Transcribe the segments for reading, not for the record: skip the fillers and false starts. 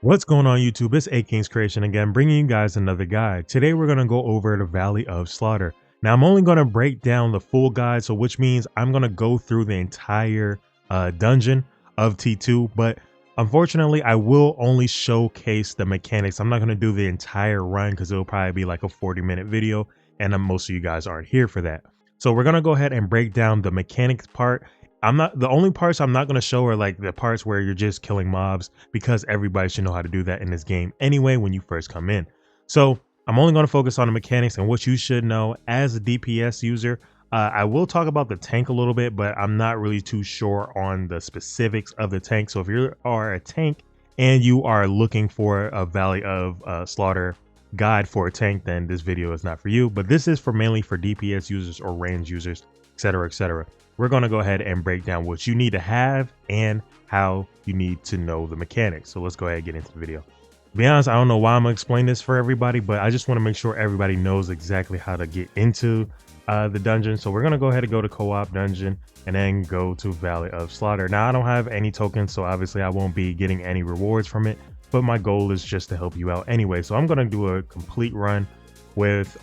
What's going on YouTube? It's AKingsCreation again, bringing you guys another guide. Today we're going to go over the Valley of Slaughter. Now I'm only going to break down the full guide, so which means I'm going to go through the entire dungeon of T2, but unfortunately I will only showcase the mechanics. I'm not going to do the entire run because it'll probably be like a 40-minute video, and most of you guys aren't here for that. So we're going to go ahead and break down the mechanics part. The only parts I'm not going to show are like the parts where you're just killing mobs, because everybody should know how to do that in this game anyway when you first come in. So I'm only going to focus on the mechanics and what you should know as a DPS user. I will talk about the tank a little bit, but I'm not really too sure on the specifics of the tank. So if you are a tank and you are looking for a Valley of Slaughter guide for a tank, then this video is not for you. But this is for mainly for DPS users or range users, etc., etc. We're going to go ahead and break down what you need to have and how you need to know the mechanics. So let's go ahead and get into the video. To be honest, I don't know why I'm gonna explain this for everybody, but I just want to make sure everybody knows exactly how to get into the dungeon. So we're gonna go ahead and go to co-op dungeon and then go to Valley of Slaughter. Now I don't have any tokens, so obviously I won't be getting any rewards from it, but my goal is just to help you out anyway. So I'm gonna do a complete run with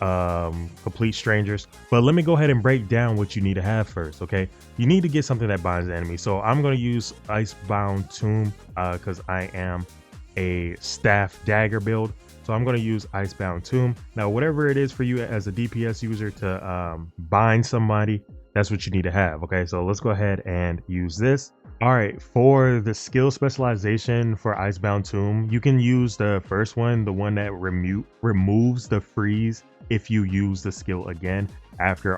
complete strangers, but let me go ahead and break down what you need to have first. Okay, you need to get something that binds the enemy. So I'm going to use Icebound Tomb because I am a staff dagger build. So I'm going to use Icebound Tomb. Now whatever it is for you as a DPS user to bind somebody, that's what you need to have. Okay, so let's go ahead and use this. All right, for the skill specialization for Icebound Tomb, you can use the first one, the one that removes the freeze if you use the skill again after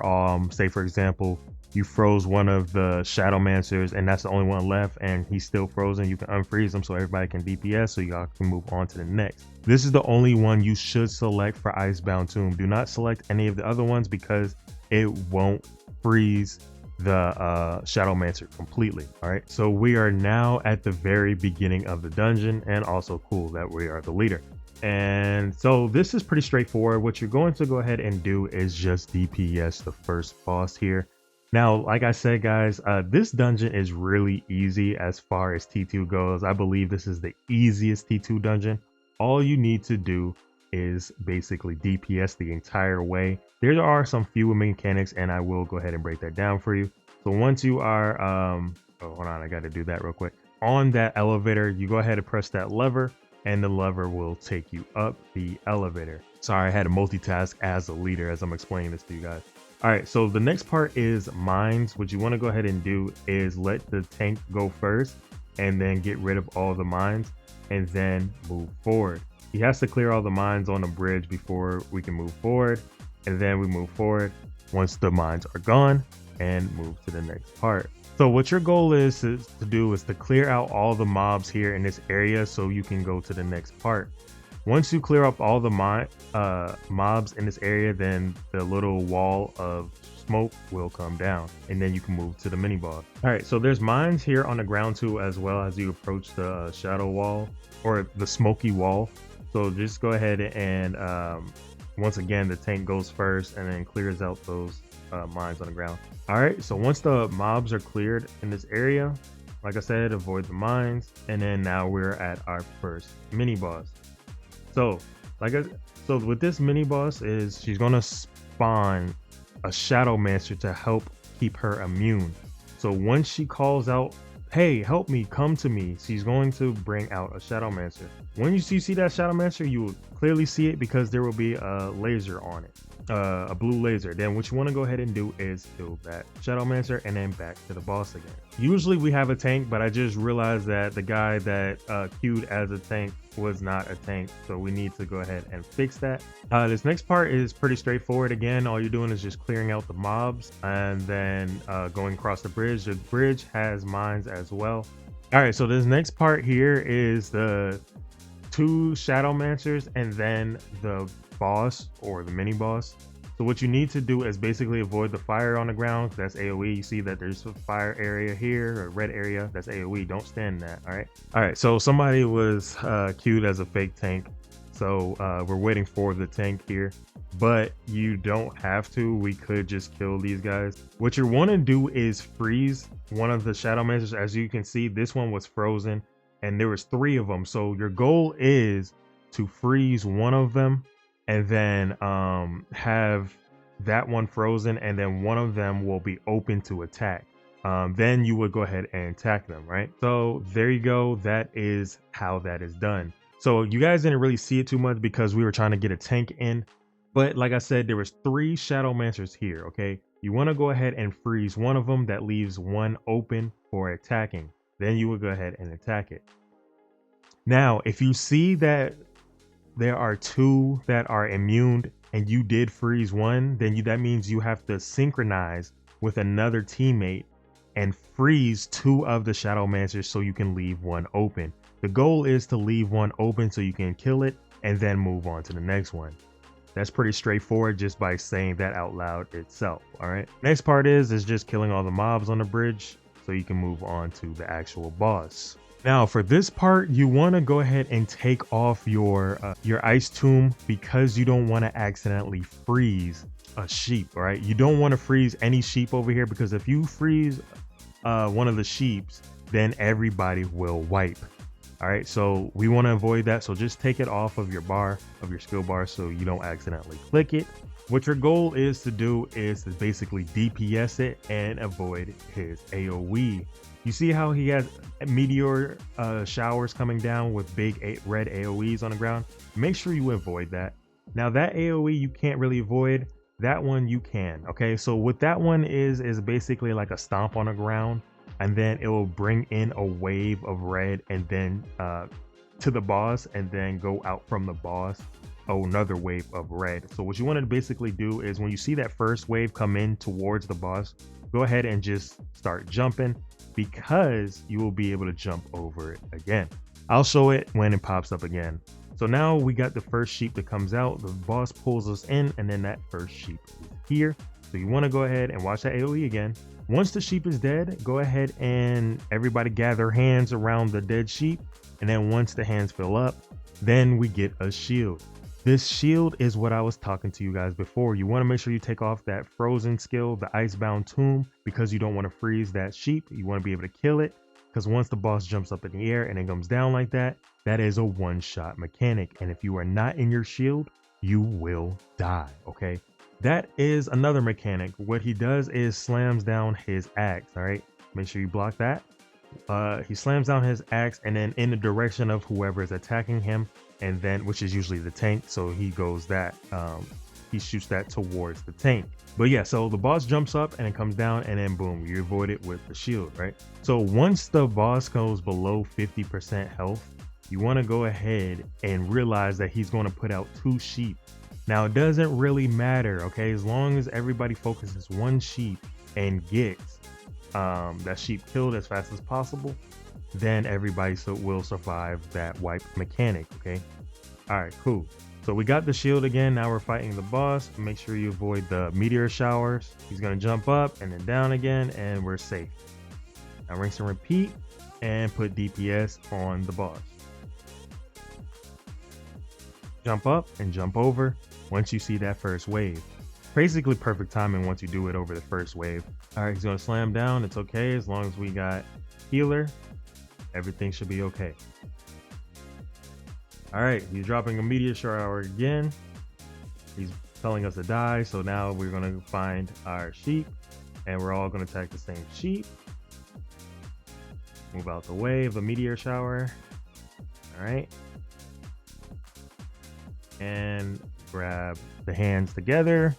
say for example you froze one of the Shadowmancers and that's the only one left and he's still frozen. You can unfreeze him so everybody can DPS, so y'all can move on to the next. This is the only one you should select for Icebound Tomb. Do not select any of the other ones because it won't freeze the Shadowmancer completely. All right, so we are now at the very beginning of the dungeon, and also cool that we are the leader. And so this is pretty straightforward. What you're going to go ahead and do is just DPS the first boss here. Now, like I said, guys, this dungeon is really easy as far as T2 goes. I believe this is the easiest T2 dungeon. All you need to do is basically DPS the entire way. There are some few mechanics, and I will go ahead and break that down for you. So once you are, oh, hold on, I got to do that real quick. On that elevator, you go ahead and press that lever, and the lever will take you up the elevator. Sorry, I had to multitask as a leader as I'm explaining this to you guys. All right, so the next part is mines. What you want to go ahead and do is let the tank go first, and then get rid of all the mines, and then move forward. He has to clear all the mines on the bridge before we can move forward, and then we move forward once the mines are gone and move to the next part. So what your goal is to do is to clear out all the mobs here in this area so you can go to the next part. Once you clear up all the mobs in this area, then the little wall of smoke will come down, and then you can move to the mini boss. All right, so there's mines here on the ground too, as well as you approach the shadow wall or the smoky wall. So just go ahead and once again the tank goes first and then clears out those mines on the ground. All right, so once the mobs are cleared in this area, like I said, avoid the mines, and then now we're at our first mini boss. So with this mini boss is she's gonna spawn a Shadowmancer to help keep her immune. So once she calls out, hey, help me, come to me, she's going to bring out a Shadowmancer. When you see that Shadowmancer, you will clearly see it because there will be a laser on it, a blue laser. Then what you want to go ahead and do is kill that Shadowmancer and then back to the boss again. Usually we have a tank, but I just realized that the guy that queued as a tank was not a tank, so we need to go ahead and fix that. This next part is pretty straightforward. Again, all you're doing is just clearing out the mobs and then going across the bridge. The bridge has mines as well. All right, so this next part here is the 2 Shadowmancers and then the boss or the mini boss. So what you need to do is basically avoid the fire on the ground. That's AoE. You see that there's a fire area here, or red area. That's AoE. Don't stand in that. All right. So somebody was queued as a fake tank. So we're waiting for the tank here, but you don't have to. We could just kill these guys. What you want to do is freeze one of the Shadowmancers. As you can see, this one was frozen. and there was 3 of them. So your goal is to freeze one of them and then have that one frozen, and then one of them will be open to attack. Then you would go ahead and attack them, right? So there you go. That is how that is done. So you guys didn't really see it too much because we were trying to get a tank in. But like I said, there was 3 Shadow Mancers here, okay? You want to go ahead and freeze one of them. That leaves one open for attacking. Then you would go ahead and attack it. Now, if you see that there are 2 that are immune and you did freeze one, then that means you have to synchronize with another teammate and freeze 2 of the Shadow Mancers so you can leave one open. The goal is to leave one open so you can kill it and then move on to the next one. That's pretty straightforward just by saying that out loud itself. All right. Next part is just killing all the mobs on the bridge so you can move on to the actual boss. Now for this part, you want to go ahead and take off your ice tomb because you don't want to accidentally freeze a sheep. All right. You don't want to freeze any sheep over here because if you freeze one of the sheeps, then everybody will wipe. All right, so we want to avoid that. So just take it off of your bar, of your skill bar, so you don't accidentally click it. What your goal is to do is to basically DPS it and avoid his AoE. You see how he has meteor showers coming down with big red AoEs on the ground? Make sure you avoid that. Now that AoE you can't really avoid, that one you can. Okay, so what that one is basically like a stomp on the ground, and then it will bring in a wave of red and then to the boss, and then go out from the boss another wave of red. So what you want to basically do is when you see that first wave come in towards the boss, go ahead and just start jumping because you will be able to jump over it again. I'll show it when it pops up again. So now we got the first sheep that comes out, the boss pulls us in, and then that first sheep is here. So you want to go ahead and watch that AoE again. Once the sheep is dead, go ahead and everybody gather hands around the dead sheep. And then once the hands fill up, then we get a shield. This shield is what I was talking to you guys before. You want to make sure you take off that frozen skill, the icebound tomb, because you don't want to freeze that sheep. You want to be able to kill it, because once the boss jumps up in the air and it comes down like that, that is a one-shot mechanic. And if you are not in your shield, you will die, okay? That is another mechanic. What he does is slams down his axe. All right, make sure you block that. He slams down his axe and then in the direction of whoever is attacking him, and then which is usually the tank. So he goes that he shoots that towards the tank. But yeah, so the boss jumps up and it comes down, and then boom, you avoid it with the shield, right? So once the boss goes below 50% health, you want to go ahead and realize that he's going to put out 2 sheep. Now it doesn't really matter, okay? As long as everybody focuses one sheep and gets that sheep killed as fast as possible, then everybody will survive that wipe mechanic, okay? All right, cool. So we got the shield again. Now we're fighting the boss. Make sure you avoid the meteor showers. He's gonna jump up and then down again, and we're safe. Now rinse and repeat and put DPS on the boss. Jump up and jump over once you see that first wave. Basically perfect timing once you do it over the first wave. All right, he's gonna slam down. It's okay as long as we got healer. Everything should be okay. All right, he's dropping a meteor shower again. He's telling us to die. So now we're gonna find our sheep, and we're all gonna attack the same sheep. Move out the way of the meteor shower. All right. And grab the hands together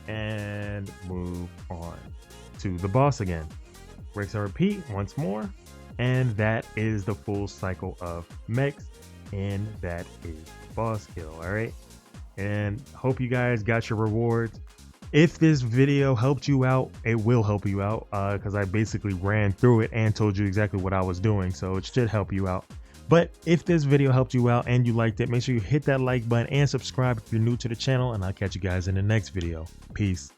and move on to the boss again. Rinse and repeat once more, and that is the full cycle of mechs, and that is boss kill. All right, and hope you guys got your rewards. If this video helped you out, it will help you out because I basically ran through it and told you exactly what I was doing, so it should help you out. But if this video helped you out and you liked it, make sure you hit that like button and subscribe if you're new to the channel, and I'll catch you guys in the next video. Peace.